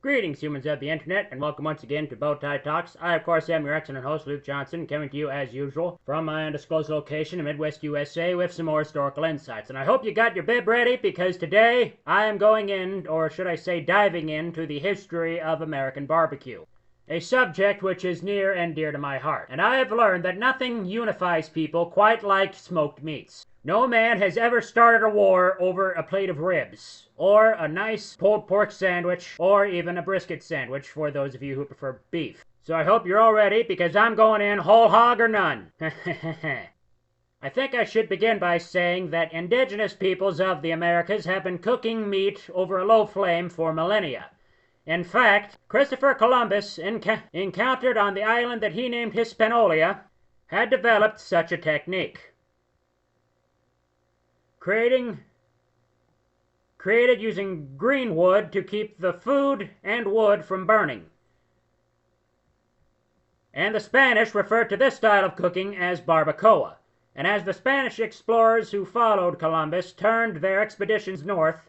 Greetings, humans of the internet, and welcome once again to Bowtie Talks. I, of course, am your excellent host, Luke Johnson, coming to you as usual from my undisclosed location in Midwest USA with some more historical insights. And I hope you got your bib ready, because today I am going in, or should I say diving into the history of American barbecue. A subject which is near and dear to my heart. And I have learned that nothing unifies people quite like smoked meats. No man has ever started a war over a plate of ribs, or a nice pulled pork sandwich, or even a brisket sandwich for those of you who prefer beef. So I hope you're all ready, because I'm going in whole hog or none. I think I should begin by saying that indigenous peoples of the Americas have been cooking meat over a low flame for millennia. In fact, Christopher Columbus, encountered on the island that he named Hispaniola, had developed such a technique. Created using green wood to keep the food and wood from burning. And the Spanish referred to this style of cooking as barbacoa. And as the Spanish explorers who followed Columbus turned their expeditions north,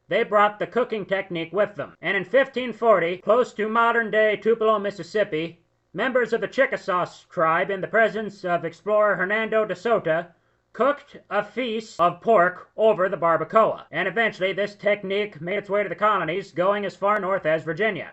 they brought the cooking technique with them. And in 1540, close to modern-day Tupelo, Mississippi, members of the Chickasaw tribe, in the presence of explorer Hernando de Soto, cooked a feast of pork over the barbacoa, and eventually this technique made its way to the colonies, going as far north as Virginia.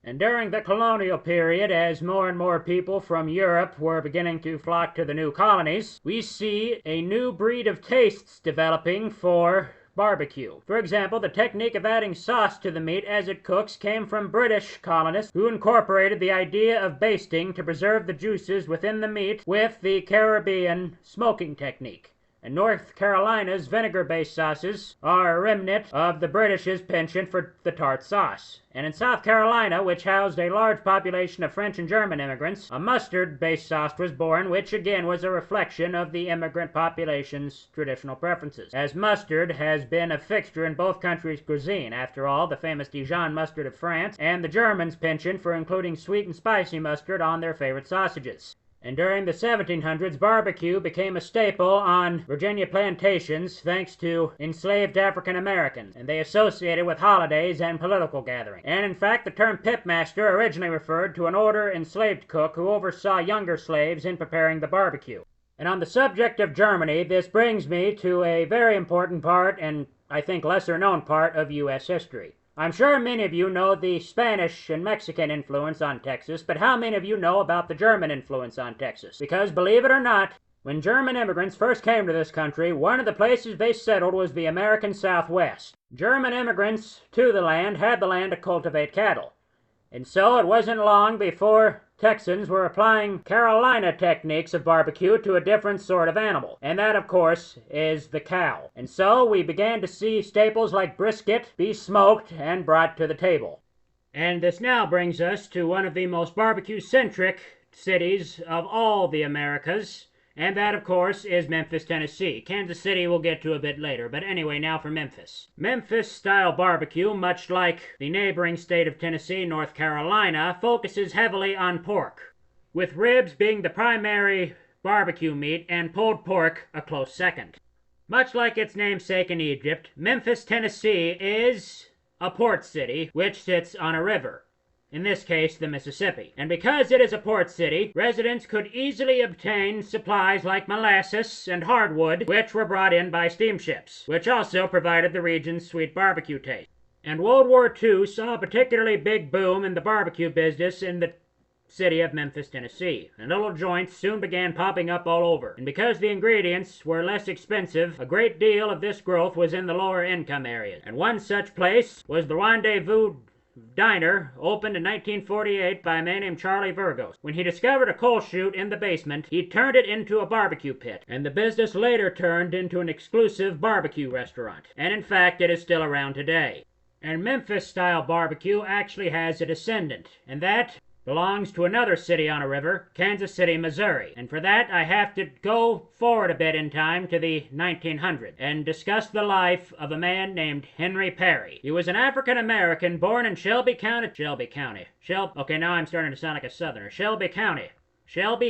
And during the colonial period, as more and more people from Europe were beginning to flock to the new colonies, we see a new breed of tastes developing for barbecue. For example, the technique of adding sauce to the meat as it cooks came from British colonists who incorporated the idea of basting to preserve the juices within the meat with the Caribbean smoking technique. And North Carolina's vinegar-based sauces are a remnant of the British's penchant for the tart sauce. And in South Carolina, which housed a large population of French and German immigrants, a mustard-based sauce was born, which again was a reflection of the immigrant population's traditional preferences, as mustard has been a fixture in both countries' cuisine. After all, the famous Dijon mustard of France, and the Germans' penchant for including sweet and spicy mustard on their favorite sausages. And during the 1700s, barbecue became a staple on Virginia plantations thanks to enslaved African Americans, and they associated with holidays and political gatherings. And in fact, the term pipmaster originally referred to an older enslaved cook who oversaw younger slaves in preparing the barbecue. And on the subject of Germany, this brings me to a very important part, and I think lesser known part, of U.S. history. I'm sure many of you know the Spanish and Mexican influence on Texas, but how many of you know about the German influence on Texas? Because, believe it or not, when German immigrants first came to this country, one of the places they settled was the American Southwest. German immigrants to the land had the land to cultivate cattle. And so it wasn't long before Texans were applying Carolina techniques of barbecue to a different sort of animal. And that, of course, is the cow. And so we began to see staples like brisket be smoked and brought to the table. And this now brings us to one of the most barbecue-centric cities of all the Americas, and that, of course, is Memphis, Tennessee. Kansas City we'll get to a bit later, but anyway, now for Memphis. Memphis-style barbecue, much like the neighboring state of Tennessee, North Carolina, focuses heavily on pork, with ribs being the primary barbecue meat and pulled pork a close second. Much like its namesake in Egypt, Memphis, Tennessee is a port city which sits on a river. In this case, the Mississippi. And because it is a port city, residents could easily obtain supplies like molasses and hardwood, which were brought in by steamships, which also provided the region's sweet barbecue taste. And World War II saw a particularly big boom in the barbecue business in the city of Memphis, Tennessee, and little joints soon began popping up all over. And because the ingredients were less expensive, a great deal of this growth was in the lower income areas. And one such place was the Rendezvous Diner, opened in 1948 by a man named Charlie Virgos. When he discovered a coal chute in the basement, he turned it into a barbecue pit, and the business later turned into an exclusive barbecue restaurant. And in fact, it is still around today. And Memphis-style barbecue actually has a descendant, and that belongs to another city on a river, Kansas City, Missouri. And for that, I have to go forward a bit in time to the 1900s and discuss the life of a man named Henry Perry. He was an African-American born in Shelby County, okay, now I'm starting to sound like a Southerner. Shelby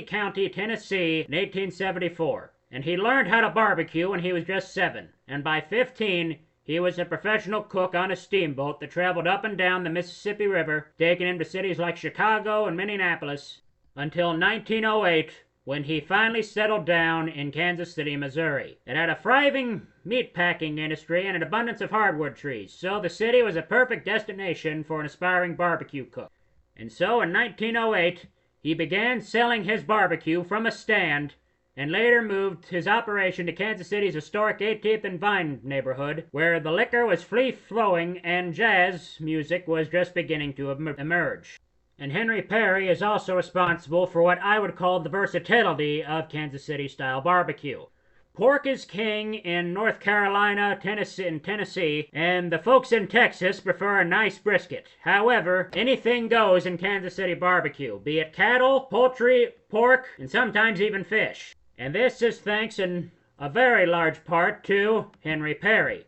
County, Tennessee, in 1874. And he learned how to barbecue when he was just 7. And by 15, He was a professional cook on a steamboat that traveled up and down the Mississippi River, taking him to cities like Chicago and Minneapolis, until 1908, when he finally settled down in Kansas City, Missouri. It had a thriving meatpacking industry and an abundance of hardwood trees, so the city was a perfect destination for an aspiring barbecue cook. And so in 1908, he began selling his barbecue from a stand, and later moved his operation to Kansas City's historic 18th and Vine neighborhood, where the liquor was free-flowing and jazz music was just beginning to emerge. And Henry Perry is also responsible for what I would call the versatility of Kansas City-style barbecue. Pork is king in North Carolina, Tennessee, and the folks in Texas prefer a nice brisket. However, anything goes in Kansas City barbecue, be it cattle, poultry, pork, and sometimes even fish. And this is thanks in a very large part to Henry Perry,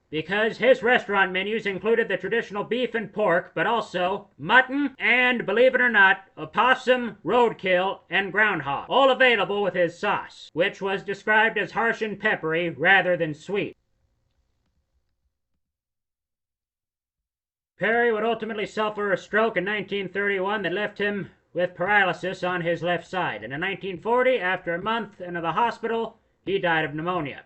because his restaurant menus included the traditional beef and pork, but also mutton and, believe it or not, opossum, roadkill, and groundhog, all available with his sauce, which was described as harsh and peppery rather than sweet. Perry would ultimately suffer a stroke in 1931 that left him with paralysis on his left side, and in 1940, after a month in the hospital, he died of pneumonia.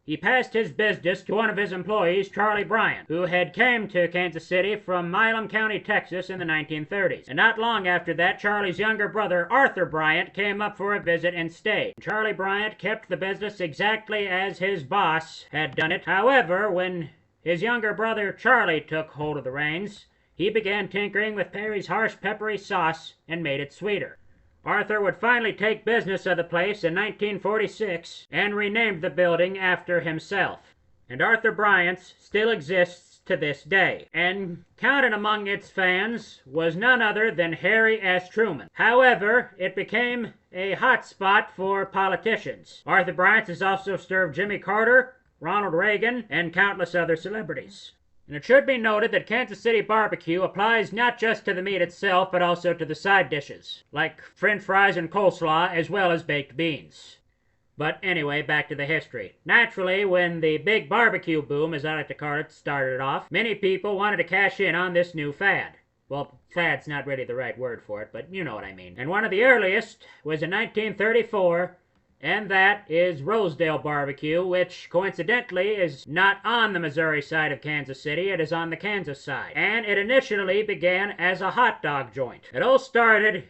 He passed his business to one of his employees, Charlie Bryant, who had came to Kansas City from Milam County, Texas in the 1930s. And not long after that, Charlie's younger brother, Arthur Bryant, came up for a visit and stayed. Charlie Bryant kept the business exactly as his boss had done it. However, when his younger brother, Charlie, took hold of the reins, he began tinkering with Perry's harsh, peppery sauce and made it sweeter. Arthur would finally take business of the place in 1946 and renamed the building after himself. And Arthur Bryant's still exists to this day. And counted among its fans was none other than Harry S. Truman. However, it became a hot spot for politicians. Arthur Bryant's has also served Jimmy Carter, Ronald Reagan, and countless other celebrities. And it should be noted that Kansas City barbecue applies not just to the meat itself, but also to the side dishes, like french fries and coleslaw, as well as baked beans. But anyway, back to the history. Naturally, when the big barbecue boom, as I like to call it, started off, many people wanted to cash in on this new fad. Well, fad's not really the right word for it, but you know what I mean. And one of the earliest was in 1934, and that is Rosedale Barbecue, which coincidentally is not on the Missouri side of Kansas City, it is on the Kansas side. And it initially began as a hot dog joint. It all started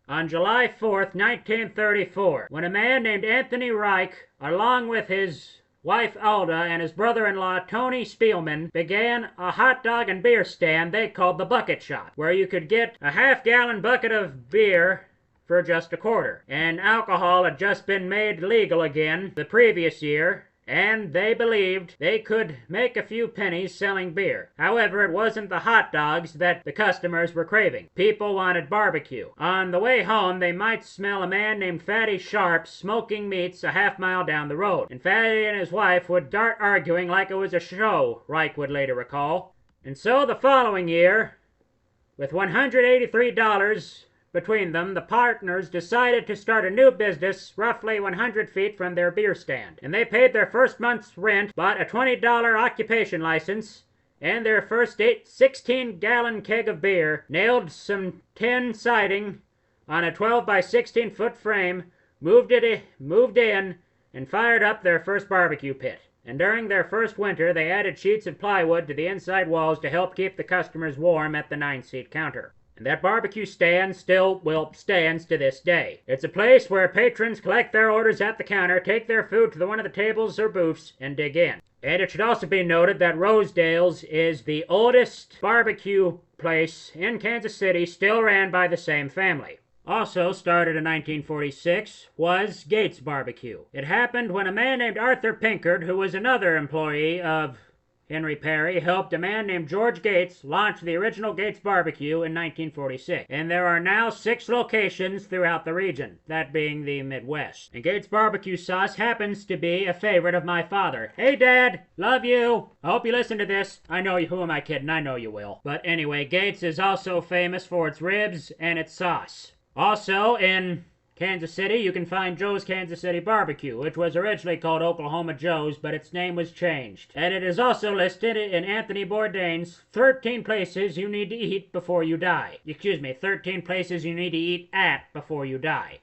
on July 4th, 1934, when a man named Anthony Reich, along with his wife Alda and his brother-in-law Tony Spielman, began a hot dog and beer stand they called the Bucket Shop, where you could get a half-gallon bucket of beer for just a quarter. And alcohol had just been made legal again the previous year, and they believed they could make a few pennies selling beer. However, it wasn't the hot dogs that the customers were craving. People wanted barbecue. On the way home, they might smell a man named Fatty Sharp smoking meats a half-mile down the road, and Fatty and his wife would dart arguing like it was a show, Reich would later recall. And so the following year, with $183 between them, the partners decided to start a new business roughly 100 feet from their beer stand. And they paid their first month's rent, bought a $20 occupation license, and their first 16-gallon keg of beer, nailed some tin siding on a 12 by 16 foot frame, moved in, and fired up their first barbecue pit. And during their first winter, they added sheets of plywood to the inside walls to help keep the customers warm at the 9-seat counter. And that barbecue stand stands to this day. It's a place where patrons collect their orders at the counter, take their food to one of the tables or booths, and dig in. And it should also be noted that Rosedale's is the oldest barbecue place in Kansas City, still ran by the same family. Also started in 1946 was Gates Barbecue. It happened when a man named Arthur Pinkard, who was another employee of Henry Perry, helped a man named George Gates launch the original Gates Barbecue in 1946. And there are now 6 locations throughout the region, that being the Midwest. And Gates Barbecue sauce happens to be a favorite of my father. Hey, Dad! Love you! I hope you listen to this. I know you. Who am I kidding? I know you will. But anyway, Gates is also famous for its ribs and its sauce. Also in Kansas City, you can find Joe's Kansas City Barbecue, which was originally called Oklahoma Joe's, but its name was changed. And it is also listed in Anthony Bourdain's 13 places you need to eat before you die. Excuse me, 13 places you need to eat at before you die.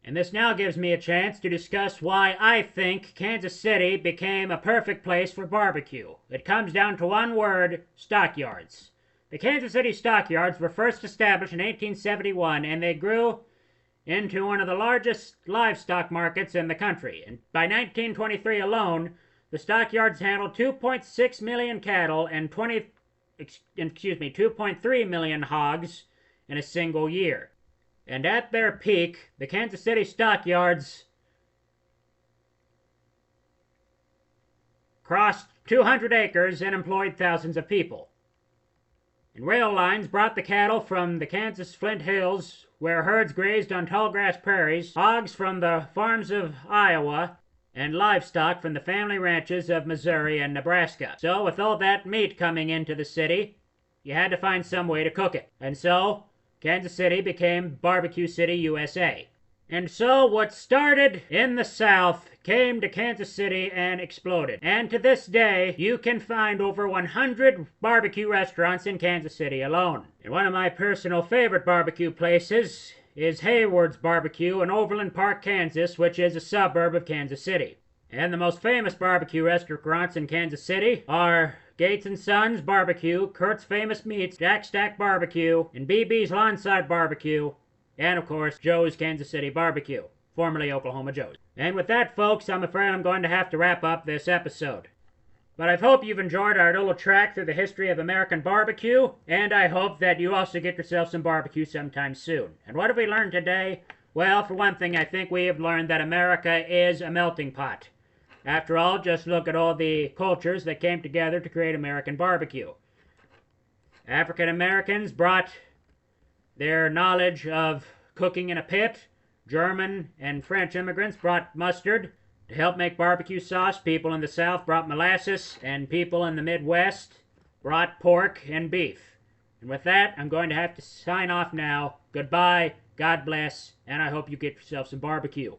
And this now gives me a chance to discuss why I think Kansas City became a perfect place for barbecue. It comes down to one word: stockyards. The Kansas City stockyards were first established in 1871, and they grew into one of the largest livestock markets in the country. And by 1923 alone, the stockyards handled 2.6 million cattle and 2.3 million hogs in a single year. And at their peak, the Kansas City stockyards crossed 200 acres and employed thousands of people. And rail lines brought the cattle from the Kansas Flint Hills, where herds grazed on tall grass prairies, hogs from the farms of Iowa, and livestock from the family ranches of Missouri and Nebraska. So with all that meat coming into the city, you had to find some way to cook it. And so Kansas City became Barbecue City, USA. And so what started in the South came to Kansas City and exploded. And to this day, you can find over 100 barbecue restaurants in Kansas City alone. And one of my personal favorite barbecue places is Hayward's Barbecue in Overland Park, Kansas, which is a suburb of Kansas City. And the most famous barbecue restaurants in Kansas City are Gates & Sons Barbecue, Kurt's Famous Meats, Jack Stack Barbecue, and BB's Lawnside Barbecue, and of course, Joe's Kansas City Barbecue, formerly Oklahoma Joe's. And with that, folks, I'm afraid I'm going to have to wrap up this episode. But I hope you've enjoyed our little trek through the history of American barbecue, and I hope that you also get yourself some barbecue sometime soon. And what have we learned today? Well, for one thing, I think we have learned that America is a melting pot. After all, just look at all the cultures that came together to create American barbecue. African Americans brought their knowledge of cooking in a pit. German and French immigrants brought mustard to help make barbecue sauce. People in the South brought molasses, and people in the Midwest brought pork and beef. And with that, I'm going to have to sign off now. Goodbye, God bless, and I hope you get yourself some barbecue.